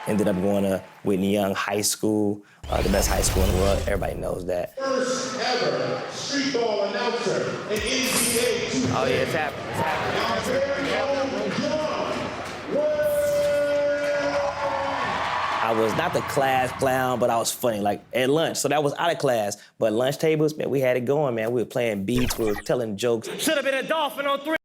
Ended up going to Whitney Young High School, the best high school in the world. Everybody knows that. First ever street ball announcer in NBA. Oh, yeah, it's happening. It's happening. Our very own John. I was not the class clown, but I was funny, like at lunch. So that was out of class. But lunch tables, man, we had it going, man. We were playing beats, we were telling jokes. Should have been a Dolphin on 3.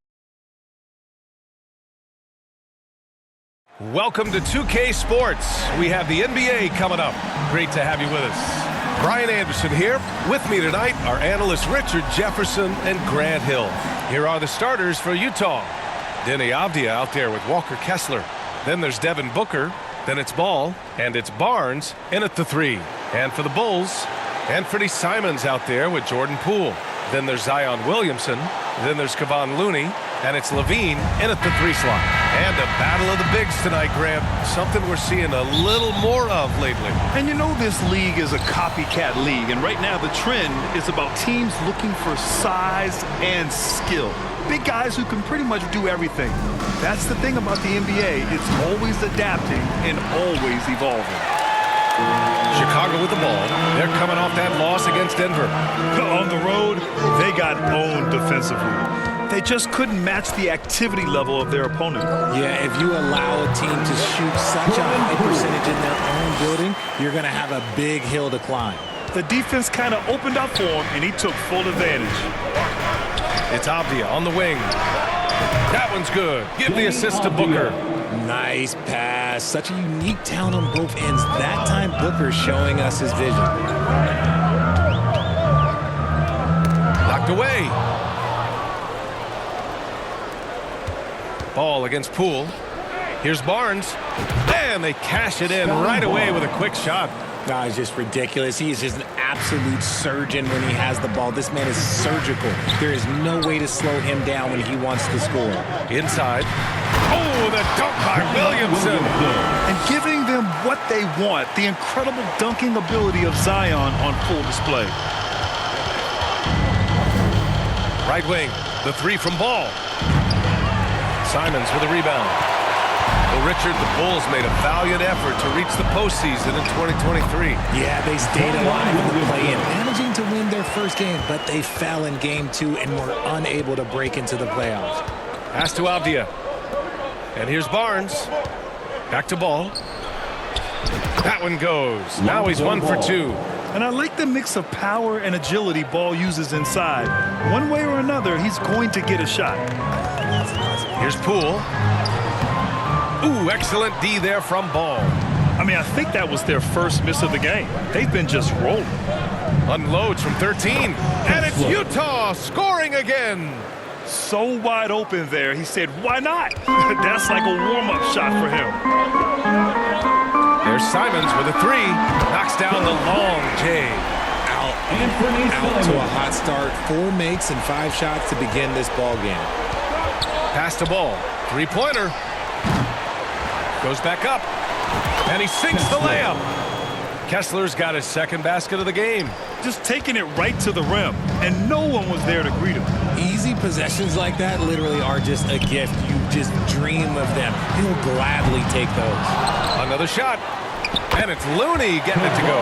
Welcome to 2K Sports. We have the NBA coming up. Great to have you with us. Brian Anderson here. With me tonight are analysts Richard Jefferson and Grant Hill. Here are the starters for Utah. Denny Avdia out there with Walker Kessler. Then there's Devin Booker. Then it's Ball, and it's Barnes in at the 3. And for the Bulls, Anthony Simons out there with Jordan Poole. Then there's Zion Williamson. Then there's Kevon Looney, and it's Levine in at the 3 slot. And a battle of the bigs tonight, Grant. Something we're seeing a little more of lately. And you know this league is a copycat league, and right now the trend is about teams looking for size and skill. Big guys who can pretty much do everything. That's the thing about the NBA. It's always adapting and always evolving. Chicago with the ball. They're coming off that loss against Denver. On the road, they got owned defensively. They just couldn't match the activity level of their opponent. Yeah, if you allow a team to shoot such a high percentage in their own building, you're going to have a big hill to climb. The defense kind of opened up for him, and he took full advantage. It's Avdia on the wing. That one's good. Give the assist to Booker. Nice pass. Such a unique talent on both ends. That time, Booker showing us his vision. Knocked away. Ball against Poole. Here's Barnes. And they cash it in right away with a quick shot. No, it's just ridiculous. He is just an absolute surgeon when he has the ball. This man is surgical. There is no way to slow him down when he wants to score. Inside. Oh, the dunk by Williamson. And giving them what they want, the incredible dunking ability of Zion on full display. Right wing, the 3 from Ball. Simons with a rebound. Well, Richard, the Bulls made a valiant effort to reach the postseason in 2023. Yeah, they stayed alive in the play-in, managing to win their first game, but they fell in game 2 and were unable to break into the playoffs. Pass to Avdia. And here's Barnes. Back to Ball. That one goes. Now he's 1 for 2. And I like the mix of power and agility Ball uses inside. One way or another, he's going to get a shot. Here's Poole. Ooh, excellent D there from Ball. I mean, I think that was their first miss of the game. They've been just rolling. Unloads from 13. And it's Utah scoring again. So wide open there. He said, why not? That's like a warm-up shot for him. There's Simons with a 3. Knocks down the long J. Out to a hot start. 4 makes and 5 shots to begin this ball game. Pass to Ball. 3-pointer. Goes back up. And he sinks the layup. Kessler's got his second basket of the game. Just taking it right to the rim, and no one was there to greet him. Easy possessions like that literally are just a gift. You just dream of them. He'll gladly take those. Another shot. And it's Looney getting it to go.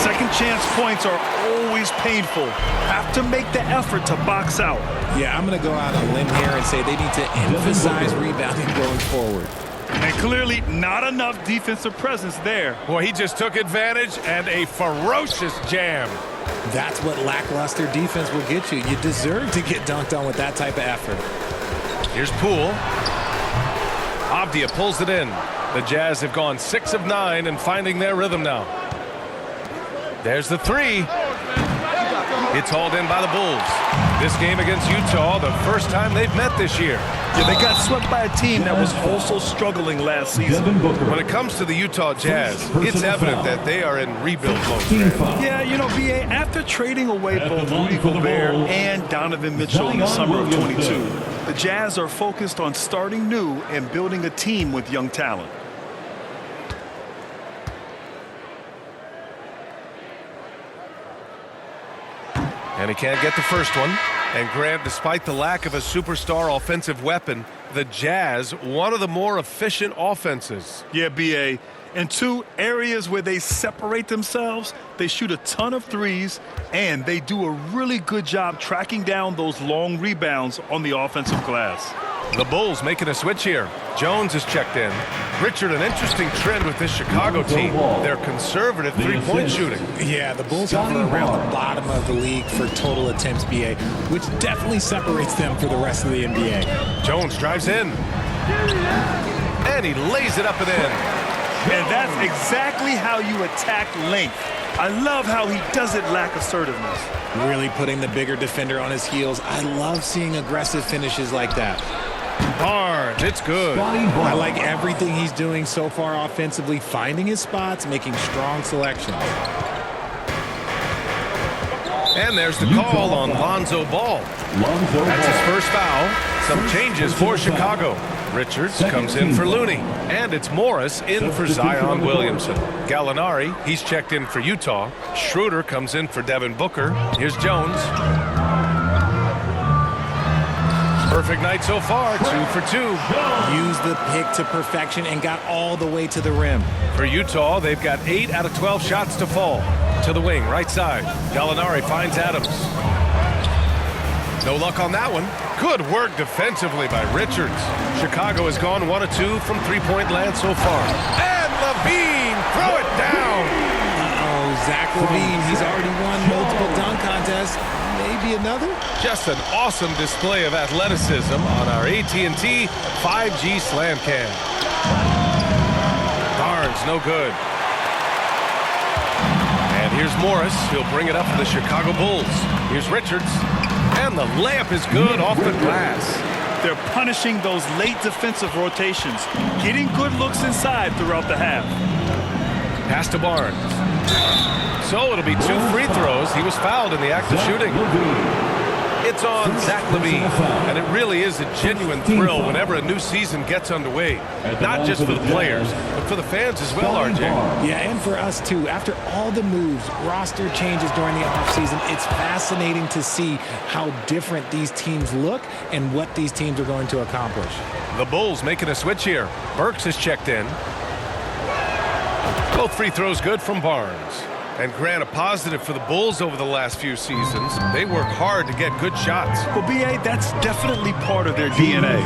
Second chance points are always painful. Have to make the effort to box out. Yeah, I'm going to go out on a limb here and say they need to emphasize rebounding going forward. And clearly not enough defensive presence there. Boy, he just took advantage and a ferocious jam. That's what lackluster defense will get you. You deserve to get dunked on with that type of effort. Here's Poole. Avdia pulls it in. The Jazz have gone 6 of 9 and finding their rhythm now. There's the 3. It's hauled in by the Bulls. This game against Utah, the first time they've met this year. Yeah, they got swept by a team that was also struggling last season. When it comes to the Utah Jazz, it's evident that they are in rebuild mode. Yeah, you know, BA, after trading away both Rudy Gobert and Donovan Mitchell in the summer of 22, the Jazz are focused on starting new and building a team with young talent. And he can't get the first one. And Grant, despite the lack of a superstar offensive weapon, the Jazz, one of the more efficient offenses. Yeah, B.A. In two areas where they separate themselves, they shoot a ton of threes, and they do a really good job tracking down those long rebounds on the offensive glass. The Bulls making a switch here. Jones is checked in. Richard, an interesting trend with this Chicago team. They're conservative three-point shooting. Yeah, the Bulls hover around the bottom of the league for total attempts, BA, which definitely separates them for the rest of the NBA. Jones drives in. And he lays it up and in. And that's exactly how you attack length. I love how he doesn't lack assertiveness. Really putting the bigger defender on his heels. I love seeing aggressive finishes like that. Barnes, it's good. I like everything he's doing so far offensively, finding his spots, making strong selections. And there's the call on Lonzo Ball. That's his first foul. Some changes for Chicago. Richards comes in for Looney. And it's Morris in for Zion Williamson. Gallinari, he's checked in for Utah. Schroeder comes in for Devin Booker. Here's Jones. Perfect night so far, 2 for 2. Used the pick to perfection and got all the way to the rim. For Utah, they've got 8 out of 12 shots to fall. To the wing, right side. Gallinari finds Adams. No luck on that one. Good work defensively by Richards. Chicago has gone 1 of 2 from three-point land so far. And LaVine, throw it down. Oh, Zach LaVine, he's already won multiple dunk contests. Maybe another? Just an awesome display of athleticism on our AT&T 5G Slam Cam. Barnes, no good. And here's Morris. He'll bring it up for the Chicago Bulls. Here's Richards. And the layup is good off the glass. They're punishing those late defensive rotations, getting good looks inside throughout the half. Pass to Barnes. So it'll be 2 free throws. He was fouled in the act of shooting. It's on Zach LaVine, and it really is a genuine thrill whenever a new season gets underway. Not just for the players, but for the fans as well, RJ. Yeah, and for us too. After all the moves, roster changes during the offseason, it's fascinating to see how different these teams look and what these teams are going to accomplish. The Bulls making a switch here. Burks is checked in. Both free throws good from Barnes. And Grant, a positive for the Bulls over the last few seasons. They work hard to get good shots. Well, B.A., that's definitely part of their DNA.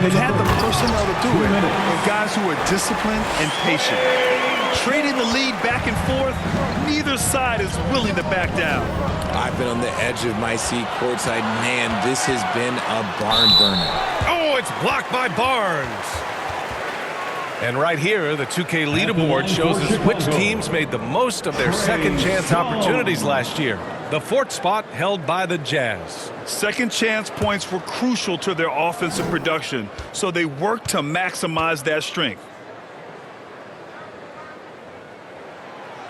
They've had the personnel to do it, and guys who are disciplined and patient. Trading the lead back and forth, neither side is willing to back down. I've been on the edge of my seat courtside. Man, this has been a barn burner. Oh, it's blocked by Barnes. And right here, the 2K leaderboard shows us which teams made the most of their second chance opportunities last year. The 4th spot held by the Jazz. Second chance points were crucial to their offensive production, so they worked to maximize that strength.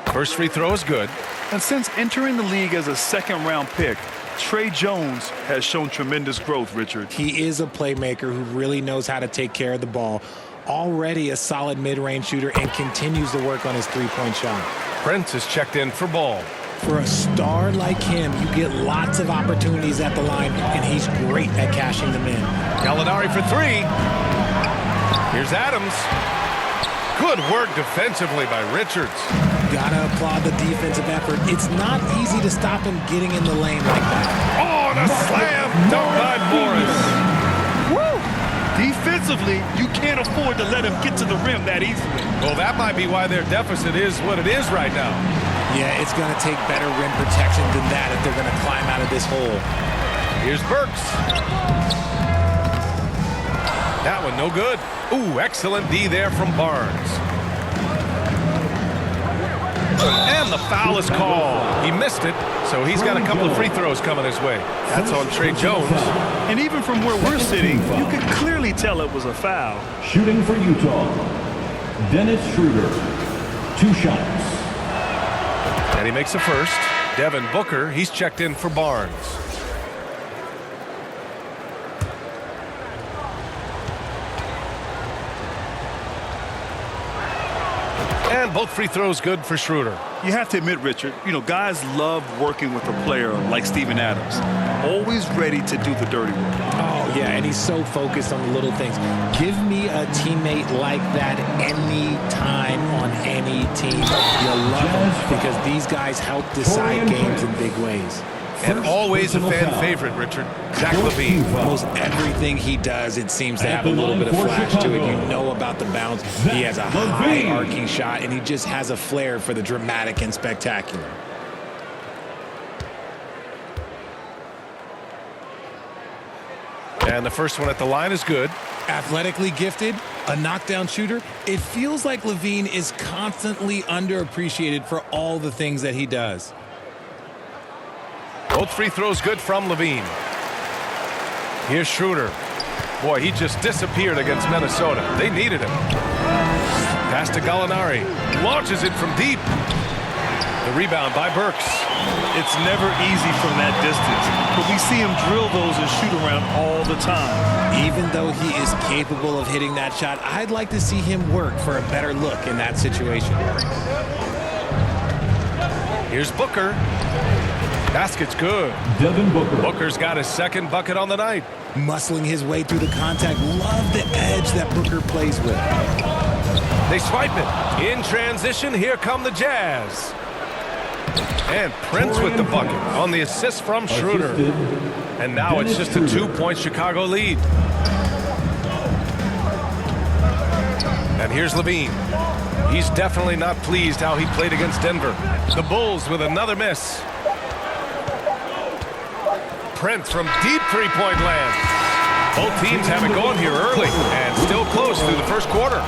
First free throw is good. And since entering the league as a second-round pick, Trey Jones has shown tremendous growth, Richard. He is a playmaker who really knows how to take care of the ball. Already a solid mid-range shooter and continues to work on his three-point shot. Prince is checked in for Ball. For a star like him, you get lots of opportunities at the line, and he's great at cashing them in. Gallinari for 3. Here's Adams. Good work defensively by Richards. Gotta applaud the defensive effort. It's not easy to stop him getting in the lane like that. Oh, and a slam dunk by Morris. Defensively, you can't afford to let him get to the rim that easily. Well, that might be why their deficit is what it is right now. Yeah, it's going to take better rim protection than that if they're going to climb out of this hole. Here's Burks. That one no good. Ooh, excellent D there from Barnes. And the foul is called. He missed it, so he's got a couple of free throws coming his way. That's on Trey Jones. And even from where we're sitting, you can clearly tell it was a foul. Shooting for Utah, Dennis Schroeder, 2 shots. And he makes a first. Devin Booker, he's checked in for Barnes. And both free throws good for Schroeder. You have to admit, Richard, guys love working with a player like Steven Adams. always ready to do the dirty work. Oh, yeah, and he's so focused on the little things. Give me a teammate like that any time on any team. You'll love them because these guys help decide games in big ways. And always a fan favorite, Richard. Zach LaVine. Almost everything he does, it seems to have a little bit of flash to it. You know about the bounce. He has a high arcing shot, and he just has a flair for the dramatic and spectacular. And the first one at the line is good. Athletically gifted, a knockdown shooter. It feels like LaVine is constantly underappreciated for all the things that he does. Both free throws good from LaVine. Here's Schroeder. Boy, he just disappeared against Minnesota. They needed him. Pass to Gallinari. Launches it from deep. The rebound by Burks. It's never easy from that distance, but we see him drill those and shoot around all the time. Even though he is capable of hitting that shot, I'd like to see him work for a better look in that situation. Here's Booker. Basket's good. Devin Booker. Booker's got his second bucket on the night. Muscling his way through the contact. Love the edge that Booker plays with. They swipe it. In transition, here come the Jazz. And Prince with the bucket on the assist from Schroeder. And now it's just a 2-point Chicago lead. And here's LaVine. He's definitely not pleased how he played against Denver. The Bulls with another miss. Prince from deep three-point land. Both teams have it going here early and still close through the first quarter.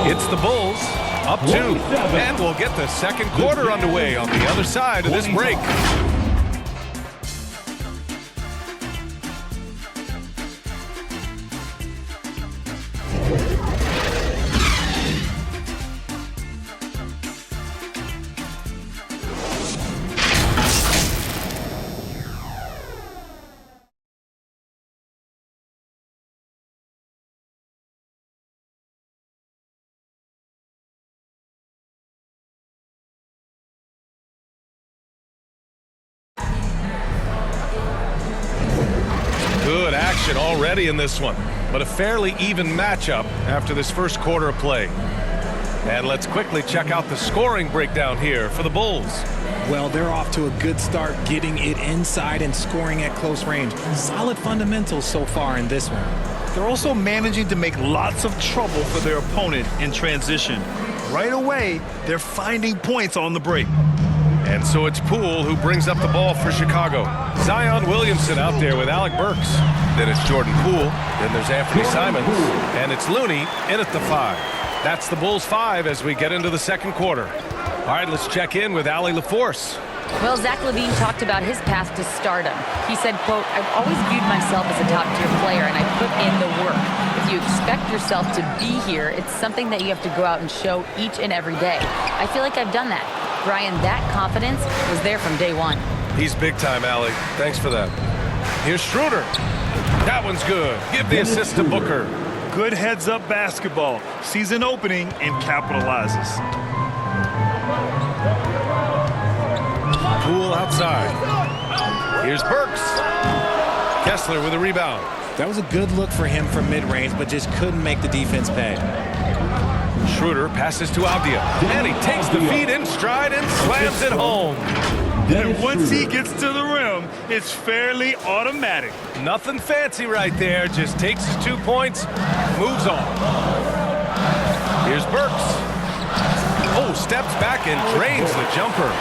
It's the Bulls up 2, and we'll get the second quarter underway on the other side of this break. Good action already in this one, but a fairly even matchup after this first quarter of play. And let's quickly check out the scoring breakdown here for the Bulls. Well, they're off to a good start, getting it inside and scoring at close range. Solid fundamentals so far in this one. They're also managing to make lots of trouble for their opponent in transition. Right away, they're finding points on the break. And so it's Poole who brings up the ball for Chicago. Zion Williamson out there with Alec Burks. Then it's Jordan Poole. Then there's Anthony Simons. And it's Looney in at the 5. That's the Bulls 5 as we get into the second quarter. All right, let's check in with Allie LaForce. Well, Zach LaVine talked about his path to stardom. He said, quote, "I've always viewed myself as a top-tier player, and I put in the work. If you expect yourself to be here, it's something that you have to go out and show each and every day. I feel like I've done that." Brian, that confidence was there from day one. He's big time, Allie. Thanks for that. Here's Schroeder. That one's good. Give the assist to Booker. Good heads-up basketball. Sees an opening and capitalizes. Poole outside. Here's Burks. Kessler with a rebound. That was a good look for him from mid-range, but just couldn't make the defense pay. Schroeder passes to Avdia. And he takes the feed in stride and slams it home. And once he gets to the rim, it's fairly automatic. Nothing fancy right there. Just takes his 2 points, moves on. Here's Burks. Oh, steps back and drains the jumper.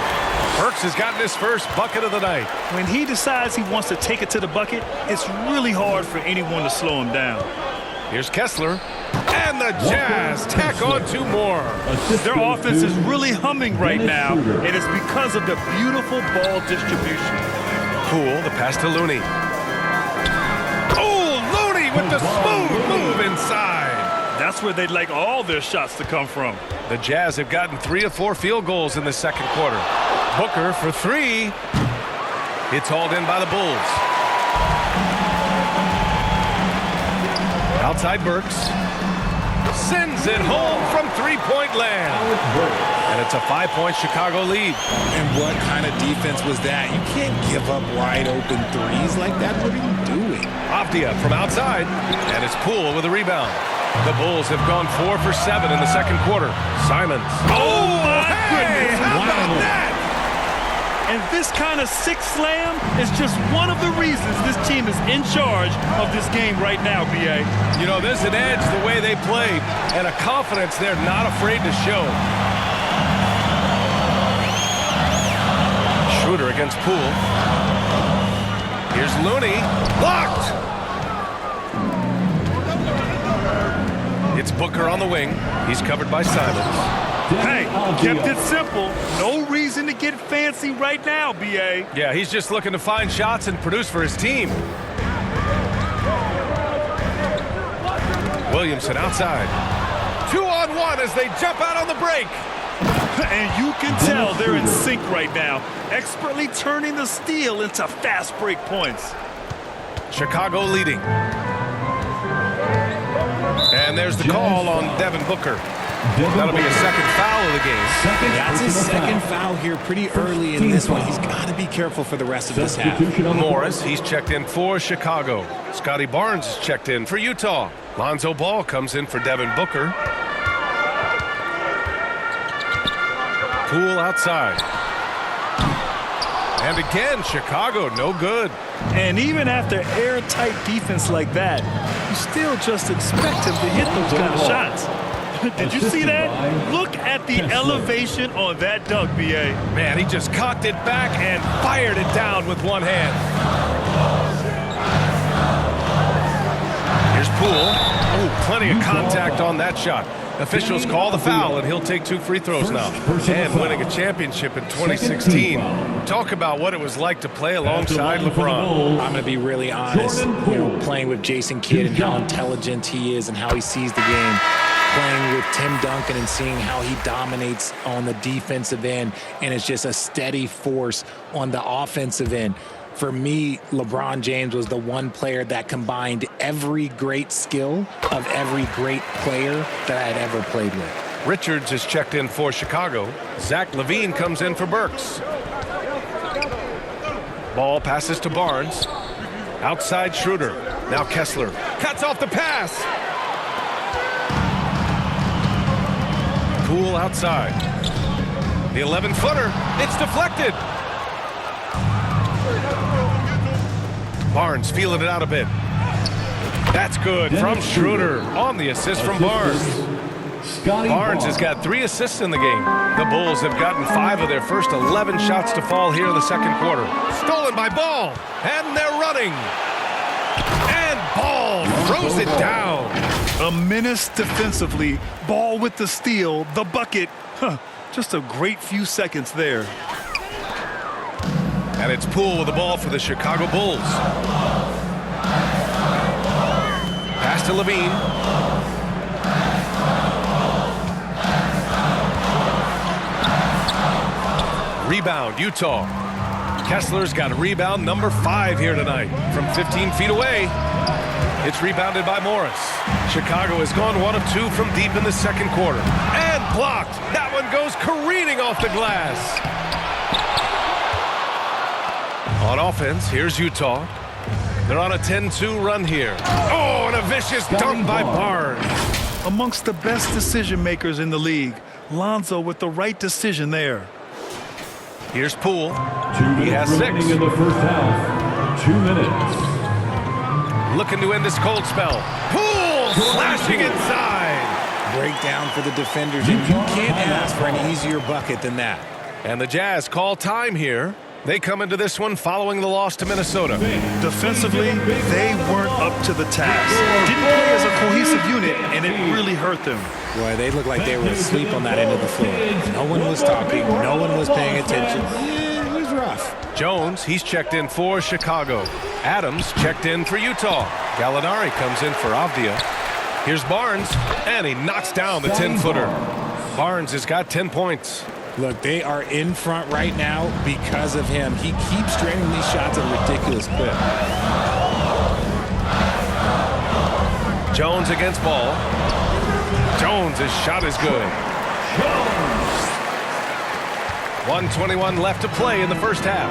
Burks has gotten his first bucket of the night. When he decides he wants to take it to the bucket, it's really hard for anyone to slow him down. Here's Kessler. And the Jazz tack on 2 more. Their offense is really humming right now, and it's because of the beautiful ball distribution. Poole, the pass to Looney. Oh, Looney with the smooth move inside. That's where they'd like all their shots to come from. The Jazz have gotten 3 of 4 field goals in the second quarter. Booker for 3. It's hauled in by the Bulls. Outside Burks. sends it home from three-point land. And it's a 5-point Chicago lead. And what kind of defense was that? You can't give up wide open threes like that. What are you doing? Avdia from outside, and it's Poole with a rebound. The Bulls have gone 4 for 7 in the second quarter. Simons. Oh, my goodness. How about that? And this kind of six slam is just one of the reasons this team is in charge of this game right now, B.A. You know, there's an edge the way they play and a confidence they're not afraid to show. Schroeder against Poole. Here's Looney. Blocked! It's Booker on the wing. He's covered by Simons. Hey, kept it simple. No reason to get fancy right now, B.A. Yeah, he's just looking to find shots and produce for his team. Williamson outside. 2-on-1 as they jump out on the break. And you can tell they're in sync right now, expertly turning the steal into fast break points. Chicago leading. And there's the call on Devin Booker. That'll be a second foul of the game. That's his second foul here pretty early in this one. He's got to be careful for the rest of this half. Morris, he's checked in for Chicago. Scotty Barnes is checked in for Utah. Lonzo Ball comes in for Devin Booker. Poole outside. And again, Chicago, no good. And even after airtight defense like that, you still just expect him to hit those kind of shots. Did you see that? Look at the elevation on that dunk, B.A. Man, he just cocked it back and fired it down with one hand. Here's Poole. Oh, plenty of contact on that shot. Officials call the foul, and he'll take 2 free throws now. And winning a championship in 2016. Talk about what it was like to play alongside LeBron. I'm going to be really honest. You know, playing with Jason Kidd and how intelligent he is and how he sees the game. Playing with Tim Duncan and seeing how he dominates on the defensive end and is just a steady force on the offensive end. For me, LeBron James was the one player that combined every great skill of every great player that I had ever played with. Richards is checked in for Chicago. Zach LaVine comes in for Burks. Ball passes to Barnes. Outside Schroeder. Now Kessler. Cuts off the pass. Poole outside. The 11-footer. It's deflected. Barnes feeling it out a bit. That's good from Schroeder on the assist from Barnes. Barnes has got 3 assists in the game. The Bulls have gotten 5 of their first 11 shots to fall here in the second quarter. Stolen by Ball, and they're running. And Ball throws it down. A menace defensively. Ball with the steal, the bucket. Just a great few seconds there. And it's Poole with the ball for the Chicago Bulls. Pass to LaVine. Rebound, Utah. Kessler's got rebound number 5 here tonight. From 15 feet away, it's rebounded by Morris. Chicago has gone 1 of 2 from deep in the second quarter. And blocked. That one goes careening off the glass. On offense, here's Utah. They're on a 10-2 run here. Oh, and a vicious dunk by Barnes. Amongst the best decision makers in the league. Lonzo with the right decision there. Here's Poole. 2 minutes He has 6. remaining in the first half. 2 minutes. Looking to end this cold spell. Poole slashing inside. Breakdown for the defenders, and you can't ask for an easier bucket than that. And the Jazz call time here. They come into this one following the loss to Minnesota. Defensively, they weren't up to the task. Didn't play as a cohesive unit, and it really hurt them. Boy, they looked like they were asleep on that end of the floor. No one was talking. No one was paying attention. Yeah, it was rough. Jones, he's checked in for Chicago. Adams checked in for Utah. Gallinari comes in for Avdia. Here's Barnes, and he knocks down the 10-footer. Barnes has got 10 points. Look, they are in front right now because of him. He keeps draining these shots at a ridiculous clip. Jones against Ball. Jones, his shot is good. 1:21 left to play in the first half.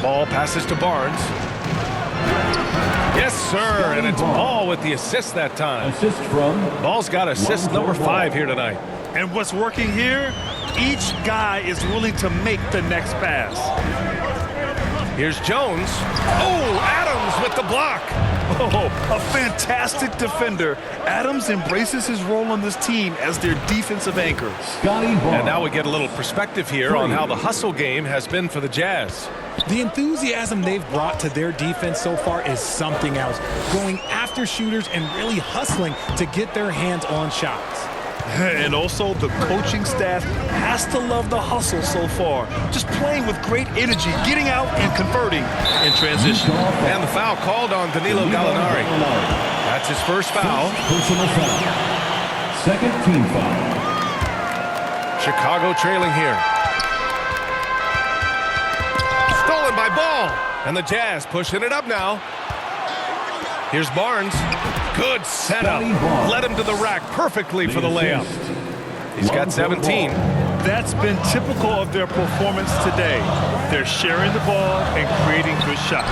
Ball passes to Barnes. Yes, sir, and it's Ball with the assist that time. Assist from Ball's got assist number 5 here tonight. And what's working here? Each guy is willing to make the next pass. Here's Jones. Oh, Adams with the block. Oh, a fantastic defender. Adams embraces his role on this team as their defensive anchor. And now we get a little perspective here on how the hustle game has been for the Jazz. The enthusiasm they've brought to their defense so far is something else. Going after shooters and really hustling to get their hands on shots. And also, the coaching staff has to love the hustle so far. Just playing with great energy, getting out and converting in transition. And the foul called on Danilo Gallinari. That's his first foul. Personal foul. Second team foul. Chicago trailing here. Stolen by Ball. And the Jazz pushing it up now. Here's Barnes. Good setup. Led him to the rack perfectly for the layup. He's got 17. That's been typical of their performance today. They're sharing the ball and creating good shots.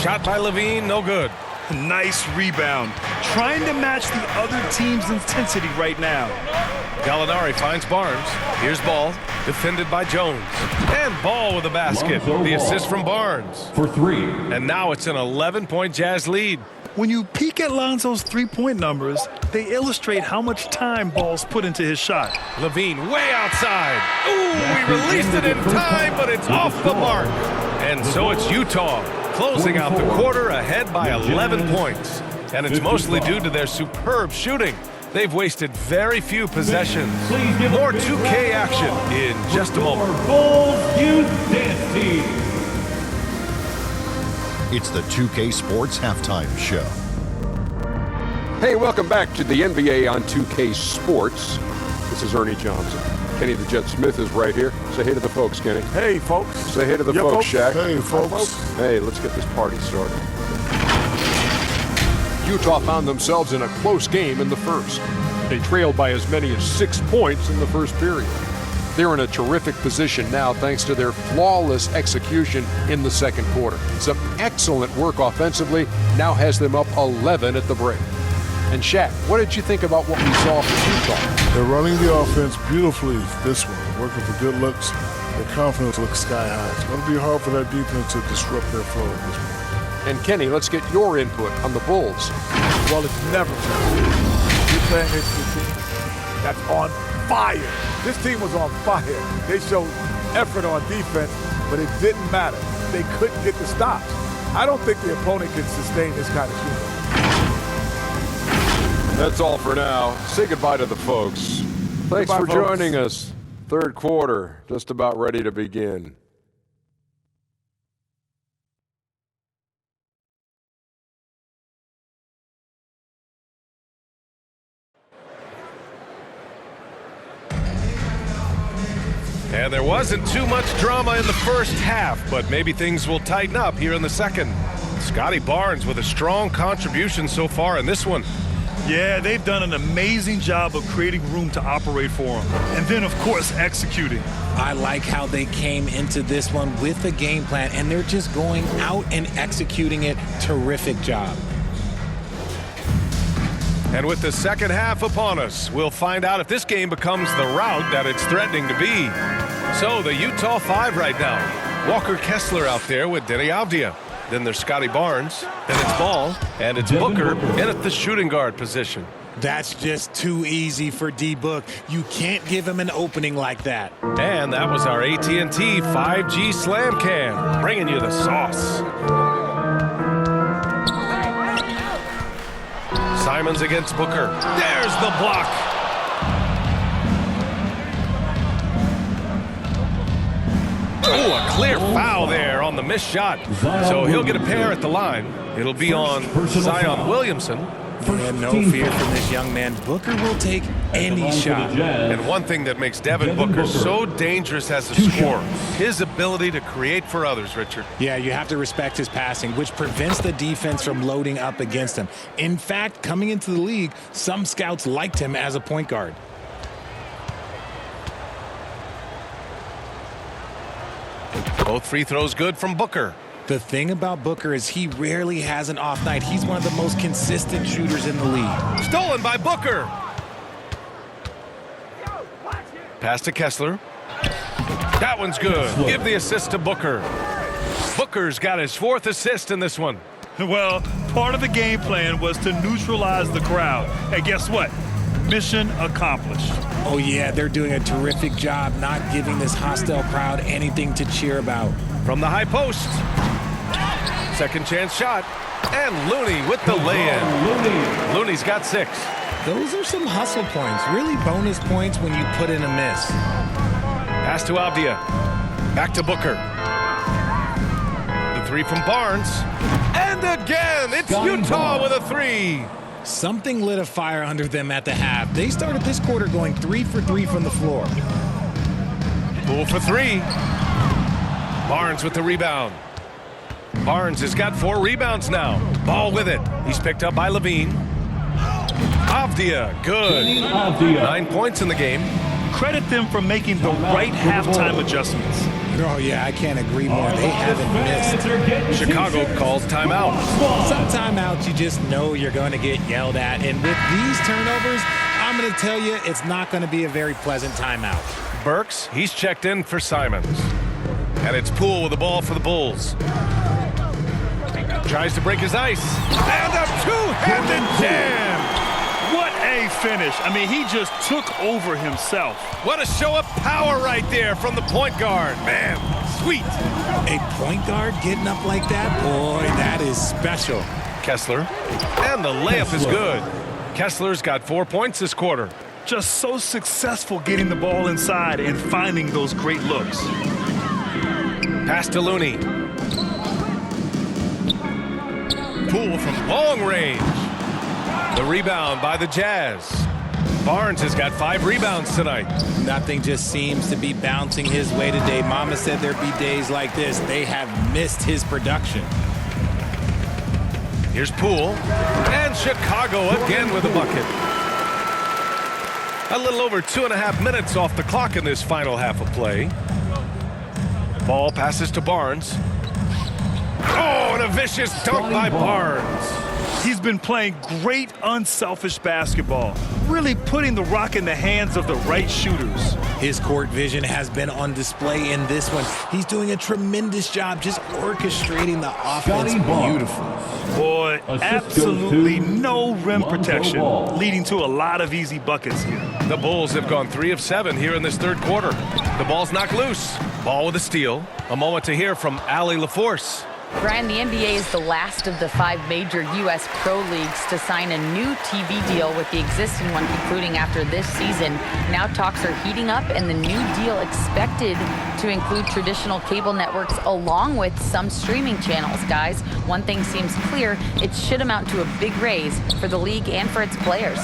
Shot by Levine, no good. Nice rebound. Trying to match the other team's intensity right now. Gallinari finds Barnes. Here's Ball, defended by Jones. And Ball with a basket. The assist from Barnes. For 3. And now it's an 11-point Jazz lead. When you peek at Lonzo's three-point numbers, they illustrate how much time Ball's put into his shot. Levine way outside. Ooh, we released it in time, but it's off the mark. And so it's Utah closing out the quarter ahead by 11 points. And it's mostly due to their superb shooting. They've wasted very few possessions. More 2K action in just a moment. Bulls Youth Dance Team. It's the 2K Sports Halftime Show. Hey, welcome back to the NBA on 2K Sports. This is Ernie Johnson. Kenny the Jet Smith is right here. Say hey to the folks, Kenny. Hey, folks. Say hey to the folks, Shaq. Hey, folks. Hey, let's get this party started. Utah found themselves in a close game in the first. They trailed by as many as 6 points in the first period. They're in a terrific position now thanks to their flawless execution in the second quarter. Some excellent work offensively now has them up 11 at the break. And Shaq, what did you think about what we saw from Utah? They're running the offense beautifully this one, working for good looks. Their confidence looks sky high. It's going to be hard for that defense to disrupt their flow at this point. And Kenny, let's get your input on the Bulls. Well, it's never been. You're playing against a team that's on fire. This team was on fire. They showed effort on defense, but it didn't matter. They couldn't get the stops. I don't think the opponent can sustain this kind of shooting. That's all for now. Say goodbye to the folks. Thanks Goodbye, for folks. joining us. Third quarter, just about ready to begin. And there wasn't too much drama in the first half, but maybe things will tighten up here in the second. Scotty Barnes with a strong contribution so far in this one. Yeah, they've done an amazing job of creating room to operate for him. And then, of course, executing. I like how they came into this one with a game plan, and they're just going out and executing it. Terrific job. And with the second half upon us, we'll find out if this game becomes the rout that it's threatening to be. So the Utah 5 right now. Walker Kessler out there with Denny Avdia. Then there's Scotty Barnes. Then it's Ball. And it's Booker in at the shooting guard position. That's just too easy for D-Book. You can't give him an opening like that. And that was our AT&T 5G Slam Cam, bringing you the sauce. Simons against Booker. There's the block. Oh, a clear foul there on the missed shot. So he'll get a pair at the line. It'll be on Zion Williamson. Yeah, no fear from this young man. Booker will take any shot. And one thing that makes Devin Booker so dangerous as a scorer, his ability to create for others, Richard. Yeah, you have to respect his passing, which prevents the defense from loading up against him. In fact, coming into the league, some scouts liked him as a point guard. Both free throws good from Booker. The thing about Booker is he rarely has an off night. He's one of the most consistent shooters in the league. Stolen by Booker. Pass to Kessler. That one's good. Give the assist to Booker. Booker's got his 4th assist in this one. Well, part of the game plan was to neutralize the crowd. And guess what? Mission accomplished. Oh, yeah, they're doing a terrific job not giving this hostile crowd anything to cheer about. From the high post. Second chance shot. And Looney with the lay-in. Looney's got 6. Those are some hustle points, really bonus points when you put in a miss. Pass to Avdia. Back to Booker. The 3 from Barnes. And again, it's Utah with a 3. Something lit a fire under them at the half. They started this quarter going 3 for 3 from the floor. Poole for 3. Barnes with the rebound. Barnes has got 4 rebounds now. Ball with it. He's picked up by Levine. Avdia, good. 9 points in the game. Credit them for making the right halftime adjustments. Oh, yeah, I can't agree more. They haven't missed. Chicago calls timeout. Some timeouts you just know you're going to get yelled at. And with these turnovers, I'm going to tell you it's not going to be a very pleasant timeout. Burks, he's checked in for Simons. And it's Poole with the ball for the Bulls. Tries to break his ice. And a two-handed jam. What a finish. I mean, he just took over himself. What a show of power right there from the point guard. Man, sweet. A point guard getting up like that? Boy, that is special. Kessler. And the layup is good. Kessler's got 4 points this quarter. Just so successful getting the ball inside and finding those great looks. Pass to Looney. Poole from long range. The rebound by the Jazz. Barnes has got 5 rebounds tonight. Nothing just seems to be bouncing his way today. Mama said there'd be days like this. They have missed his production. Here's Poole. And Chicago again with a bucket. A little over 2.5 minutes off the clock in this final half of play. Ball passes to Barnes. Oh, and a vicious dunk by Barnes. He's been playing great unselfish basketball, really putting the rock in the hands of the right shooters. His court vision has been on display in this one. He's doing a tremendous job just orchestrating the offense beautifully. Boy, absolutely no rim protection, leading to a lot of easy buckets here. The Bulls have gone 3 of 7 here in this third quarter. The ball's knocked loose. Ball with a steal. A moment to hear from Allie LaForce. Brian, the NBA is the last of the 5 major U.S. pro leagues to sign a new TV deal, with the existing one concluding after this season. Now talks are heating up, and the new deal expected to include traditional cable networks along with some streaming channels. Guys, one thing seems clear: it should amount to a big raise for the league and for its players.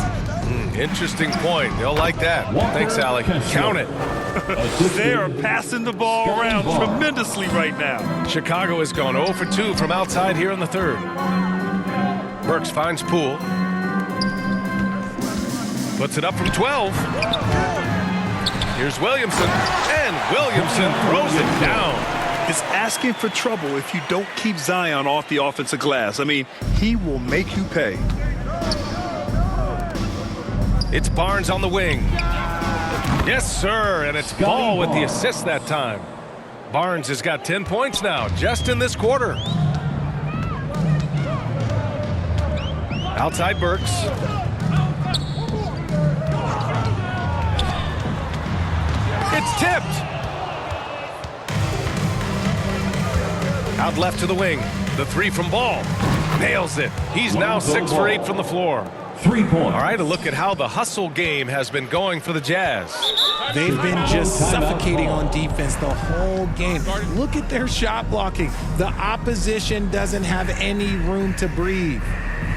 Interesting point. They'll like that. Thanks, Allie. Count it. They are passing the ball around tremendously right now. Chicago has gone 0 for 2 from outside here in the third. Burks finds Poole. Puts it up from 12. Here's Williamson. And Williamson throws it down. It's asking for trouble if you don't keep Zion off the offensive glass. I mean, he will make you pay. It's Barnes on the wing. Yes, sir, and it's Ball with the assist that time. Barnes has got 10 points now, just in this quarter. Outside Burks. It's tipped. Out left to the wing. The 3 from Ball. Nails it. He's now 6 for 8 from the floor. 3 points. All right, a look at how the hustle game has been going for the Jazz. They've been just suffocating on defense the whole game. Look at their shot blocking. The opposition doesn't have any room to breathe.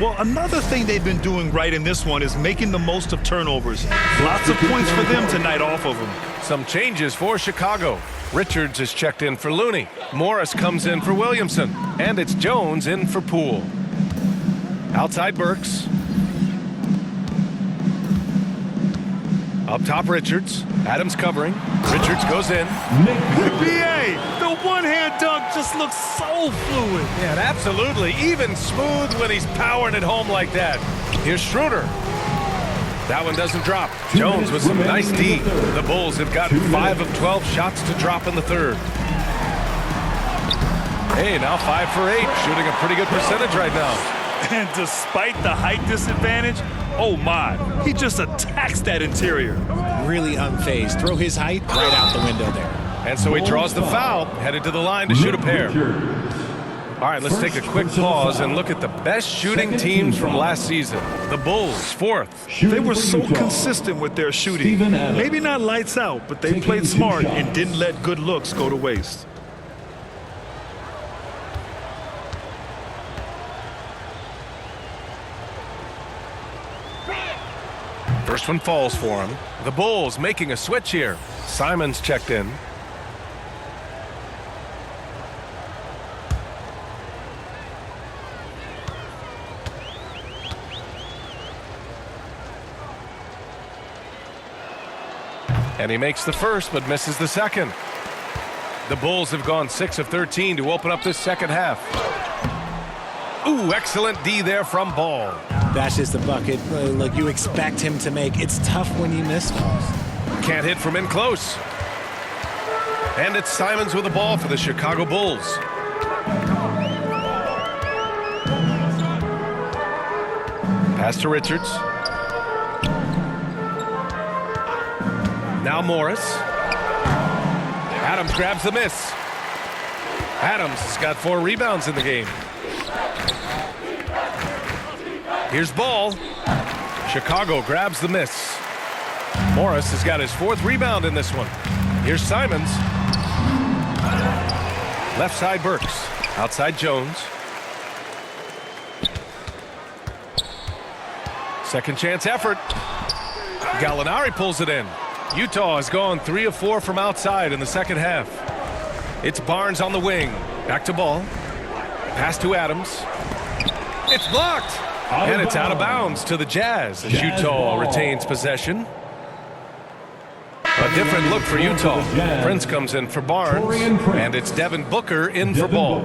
Well, another thing they've been doing right in this one is making the most of turnovers. Lots of points for them tonight off of them. Some changes for Chicago. Richards is checked in for Looney. Morris comes in for Williamson. And it's Jones in for Poole. Outside Burks. Up top Richards. Adams covering. Richards goes in. BA, the one-hand dunk just looks so fluid. Yeah, absolutely. Even smooth when he's powering it home like that. Here's Schroeder. That one doesn't drop. Jones with some nice D. The Bulls have gotten 5 of 12 shots to drop in the third. Hey, now 5 for 8. Shooting a pretty good percentage right now. And despite the height disadvantage, oh my, he just attacks that interior. Really unfazed. Throw his height right out the window there. And so he draws the foul, headed to the line to shoot a pair. All right, let's take a quick pause and look at the best shooting teams from last season. The Bulls, 4th. They were so consistent with their shooting. Maybe not lights out, but they played smart and didn't let good looks go to waste. First one falls for him. The Bulls making a switch here. Simons checked in. And he makes the first but misses the second. The Bulls have gone 6 of 13 to open up this second half. Ooh, excellent D there from Ball. That's just the bucket like you expect him to make. It's tough when you miss those. Can't hit from in close. And it's Simons with the ball for the Chicago Bulls. Pass to Richards. Now Morris. Adams grabs the miss. Adams has got 4 rebounds in the game. Here's Ball. Chicago grabs the miss. Morris has got his 4th rebound in this one. Here's Simons. Left side Burks. Outside Jones. Second chance effort. Gallinari pulls it in. Utah has gone 3 of 4 from outside in the second half. It's Barnes on the wing. Back to Ball. Pass to Adams. It's blocked. And it's out of bounds to the Jazz as Utah retains possession. A different look for Utah. Prince comes in for Barnes, and it's Devin Booker in for Ball.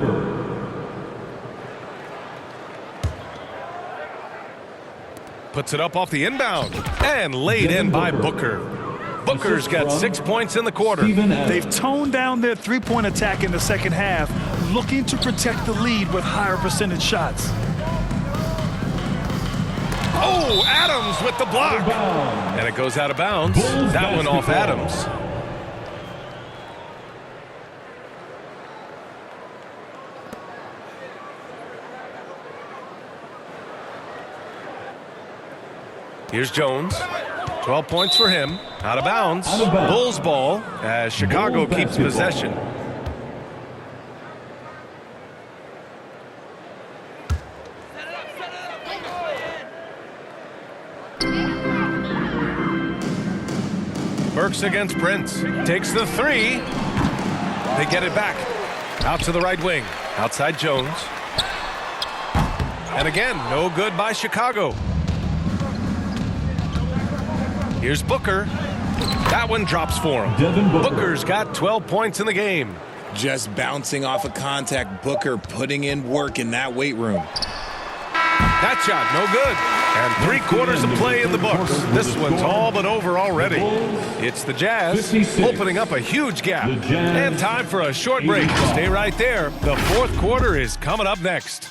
Puts it up off the inbound, and laid in by Booker. Booker's got 6 points in the quarter. They've toned down their three-point attack in the second half, looking to protect the lead with higher percentage shots. Oh, Adams with the block. And it goes out of bounds. That one off Adams. Here's Jones. 12 points for him. Out of bounds. Bulls ball as Chicago keeps possession. Burks against Prince. Takes the 3. They get it back. Out to the right wing. Outside Jones. And again, no good by Chicago. Here's Booker. That one drops for him. Booker's got 12 points in the game. Just bouncing off of contact. Booker putting in work in that weight room. That shot, no good. And 3 quarters of play in the books. This one's all but over already. It's the Jazz opening up a huge gap. And time for a short break. Stay right there. The 4th quarter is coming up next.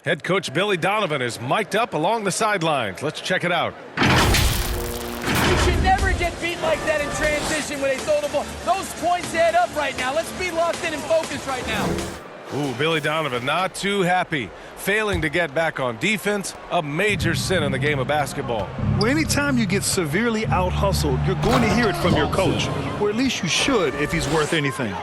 Head coach Billy Donovan is mic'd up along the sidelines. Let's check it out. You should never get beat like that in transition when they throw the ball. Those points add up right now. Let's be locked in and focused right now. Ooh, Billy Donovan not too happy. Failing to get back on defense, a major sin in the game of basketball. Well, anytime you get severely out-hustled, you're going to hear it from your coach, or at least you should if he's worth anything.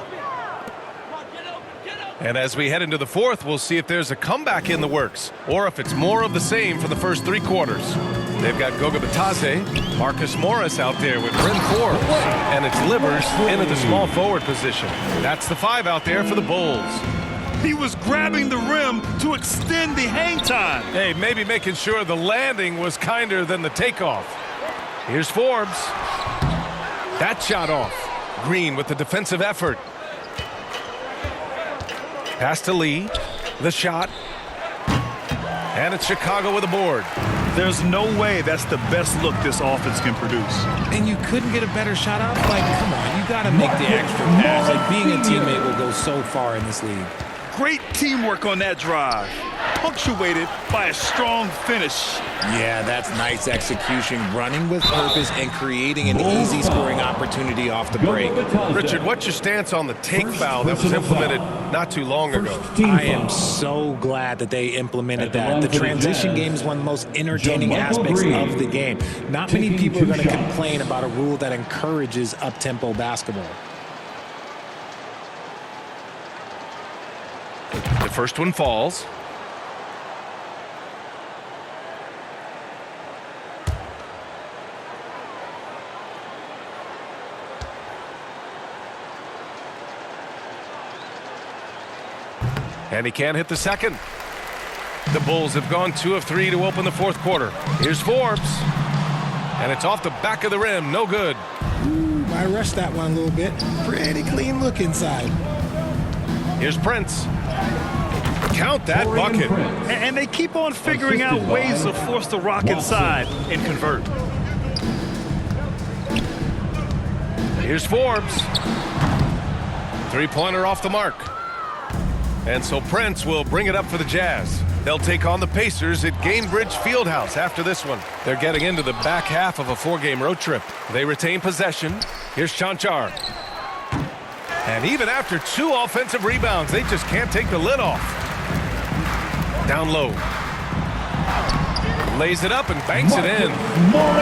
And as we head into the fourth, we'll see if there's a comeback in the works, or if it's more of the same for the first 3 quarters. They've got Goga Bitadze, Marcus Morris out there with Bryn Forbes, and it's Livers into the small forward position. That's the 5 out there for the Bulls. He was grabbing the rim to extend the hang time. Hey, maybe making sure the landing was kinder than the takeoff. Here's Forbes. That shot off. Green with the defensive effort. Pass to Lee. The shot. And it's Chicago with a board. There's no way that's the best look this offense can produce. And you couldn't get a better shot up? Like, come on, you got to make the extra pass. Like, being a teammate will go so far in this league. Great teamwork on that drive, punctuated by a strong finish. Yeah, that's nice execution, running with purpose and creating an easy scoring opportunity off the break. Richard, what's your stance on the take foul that was implemented not too long ago? I am so glad that they implemented that. The transition game is one of the most entertaining aspects of the game. Not many people are going to complain about a rule that encourages up-tempo basketball. The first one falls. And he can't hit the second. The Bulls have gone 2 of 3 to open the fourth quarter. Here's Forbes. And it's off the back of the rim. No good. Ooh, I rushed that one a little bit. Pretty clean look inside. Here's Prince. Count that bucket. And they keep on figuring out ways to force the rock inside and convert. Here's Forbes. 3-pointer off the mark. And so Prince will bring it up for the Jazz. They'll take on the Pacers at Gainbridge Fieldhouse after this one. They're getting into the back half of a 4-game road trip. They retain possession. Here's Chanchar. And even after 2 offensive rebounds, they just can't take the lid off. Down low. Lays it up and banks it in.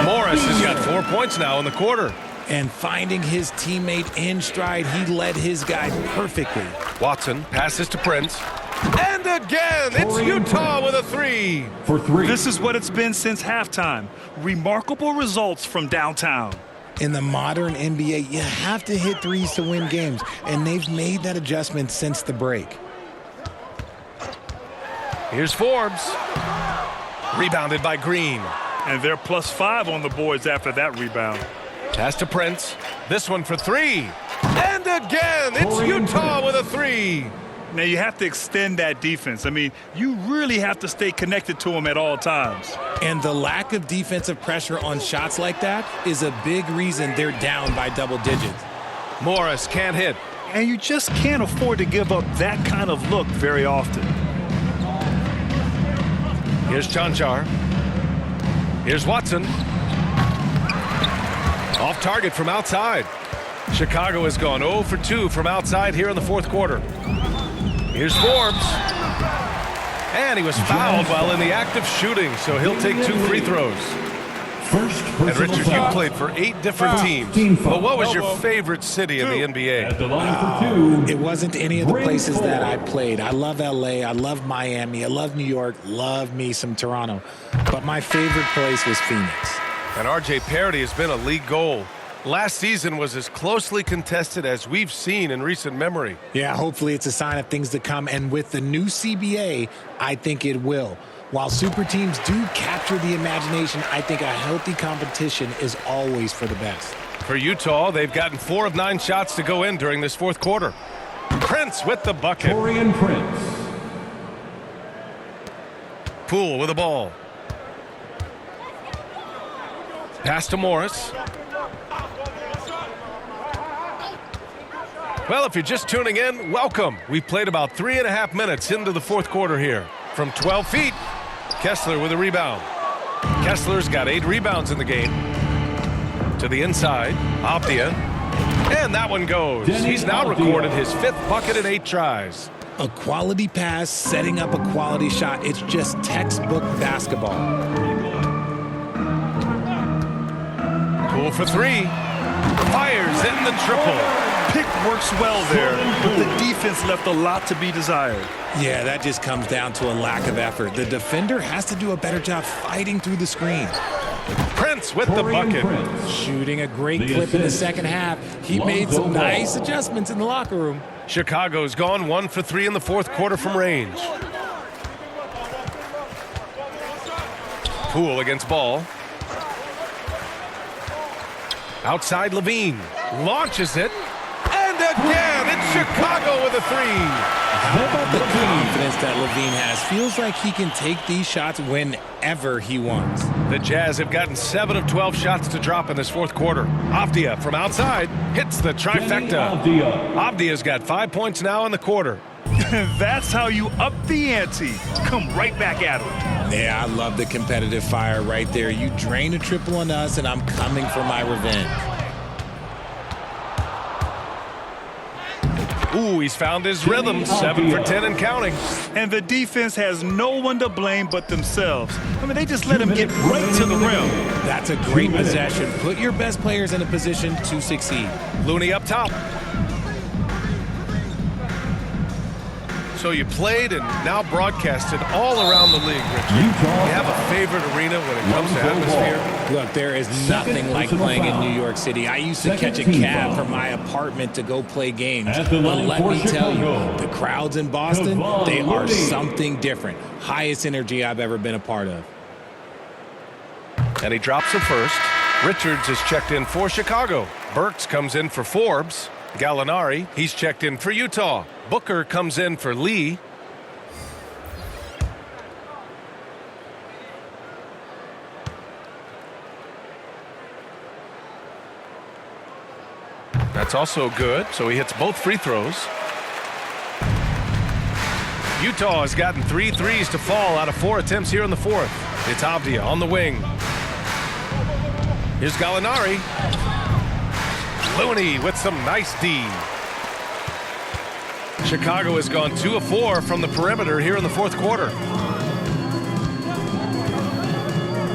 Morris has got 4 points now in the quarter. And finding his teammate in stride, he led his guy perfectly. Watson passes to Prince. And again, it's Utah with a 3. For 3. This is what it's been since halftime. Remarkable results from downtown. In the modern NBA, you have to hit threes to win games, and they've made that adjustment since the break. Here's Forbes. Rebounded by Green. And they're +5 on the boards after that rebound. Pass to Prince. This one for 3. And again, it's Utah with a 3. Now you have to extend that defense. I mean, you really have to stay connected to them at all times. And the lack of defensive pressure on shots like that is a big reason they're down by double digits. Morris can't hit. And you just can't afford to give up that kind of look very often. Here's Chanchar. Here's Watson. Off target from outside. Chicago has gone 0 for 2 from outside here in the fourth quarter. Here's Forbes. And he was fouled while in the act of shooting, so he'll take 2 free throws. And Richard, you played for 8 different teams. But what was your favorite city in the NBA? It wasn't any of the places that I played. I love LA, I love Miami, I love New York, love me some Toronto. But my favorite place was Phoenix. And RJ Parody has been a league goal. Last season was as closely contested as we've seen in recent memory. Yeah, hopefully it's a sign of things to come. And with the new CBA, I think it will. While super teams do capture the imagination, I think a healthy competition is always for the best. For Utah, they've gotten 4 of 9 shots to go in during this fourth quarter. Prince with the bucket. Taurean Prince. Poole with the ball. Pass to Morris. Well, if you're just tuning in, welcome. We've played about 3.5 minutes into the fourth quarter here. From 12 feet, Kessler with a rebound. Kessler's got 8 rebounds in the game. To the inside, Avdia. And that one goes. He's now recorded his 5th bucket in 8 tries. A quality pass, setting up a quality shot. It's just textbook basketball. Poole for 3. Fires in the triple. Pick works well there, but the defense left a lot to be desired. Yeah, that just comes down to a lack of effort. The defender has to do a better job fighting through the screen. Prince with the bucket. Shooting a great clip in the second half. He made some nice adjustments in the locker room. Chicago's gone 1 for 3 in the 4th quarter from range. Poole against Ball. Outside Levine. Launches it. And again, it's Chicago with a 3. How about the confidence that Levine has? Feels like he can take these shots whenever he wants. The Jazz have gotten 7 of 12 shots to drop in this 4th quarter. Avdia from outside hits the trifecta. Avdia's got 5 points now in the quarter. That's how you up the ante. Come right back at him. Yeah, I love the competitive fire right there. You drain a triple on us, and I'm coming for my revenge. Ooh, he's found his rhythm. 7 for 10 and counting. And the defense has no one to blame but themselves. I mean, they just let him get right to the rim. That's a great possession. Put your best players in a position to succeed. Looney up top. So you played and now broadcasted all around the league, Richard. You have a favorite arena when it comes to atmosphere? Look, there is nothing like playing in New York City. I used to catch a cab from my apartment to go play games. But let me tell you, the crowds in Boston, they are something different. Highest energy I've ever been a part of. And he drops her first. Richards is checked in for Chicago. Burks comes in for Forbes. Gallinari, he's checked in for Utah. Booker comes in for Lee. That's also good, so he hits both free throws. Utah has gotten 3 threes to fall out of 4 attempts here in the 4th. It's Avdia on the wing. Here's Gallinari. Looney with some nice D. Chicago has gone 2 of 4 from the perimeter here in the 4th quarter.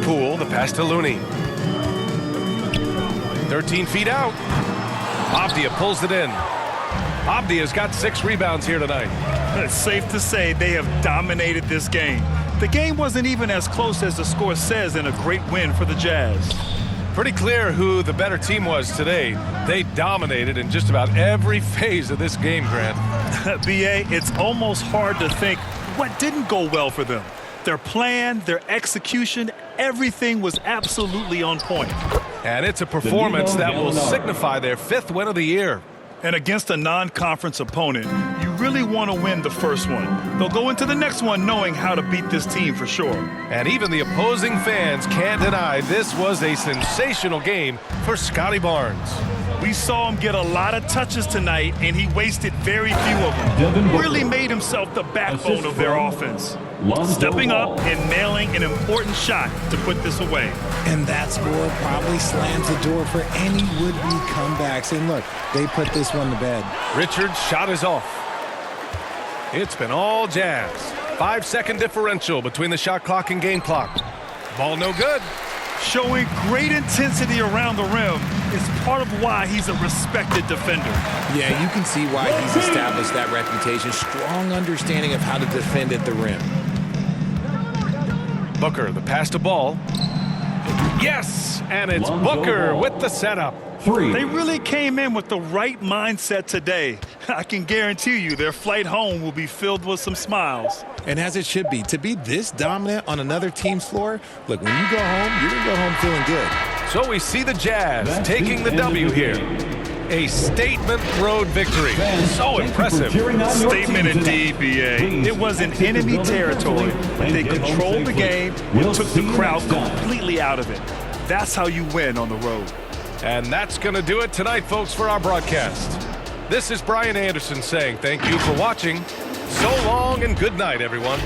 Poole, the pass to Looney. 13 feet out. Avdia pulls it in. Avdia's got 6 rebounds here tonight. It's safe to say they have dominated this game. The game wasn't even as close as the score says in a great win for the Jazz. Pretty clear who the better team was today. They dominated in just about every phase of this game, Grant. B.A., it's almost hard to think what didn't go well for them. Their plan, their execution, everything was absolutely on point. And it's a performance that will signify their 5th win of the year. And against a non-conference opponent, you really want to win the first one. They'll go into the next one knowing how to beat this team for sure. And even the opposing fans can't deny this was a sensational game for Scotty Barnes. We saw him get a lot of touches tonight, and he wasted very few of them. Really made himself the backbone of their offense. Stepping up and nailing an important shot to put this away. And that score probably slams the door for any would-be comebacks. And look, they put this one to bed. Richards' shot is off. It's been all Jazz. 5-second differential between the shot clock and game clock. Ball no good. Showing great intensity around the rim is part of why he's a respected defender. Yeah, you can see why he's established that reputation. Strong understanding of how to defend at the rim. Booker, the pass to Ball. Yes, and it's Booker with the setup. They really came in with the right mindset today. I can guarantee you their flight home will be filled with some smiles. And as it should be, to be this dominant on another team's floor, look, when you go home, you're going to go home feeling good. So we see the Jazz taking the W here. A statement road victory. So impressive. Statement indeed, B.A. It was in enemy territory, but they controlled the game and took the crowd completely out of it. That's how you win on the road. And that's going to do it tonight, folks, for our broadcast. This is Brian Anderson saying thank you for watching. So long and good night, everyone.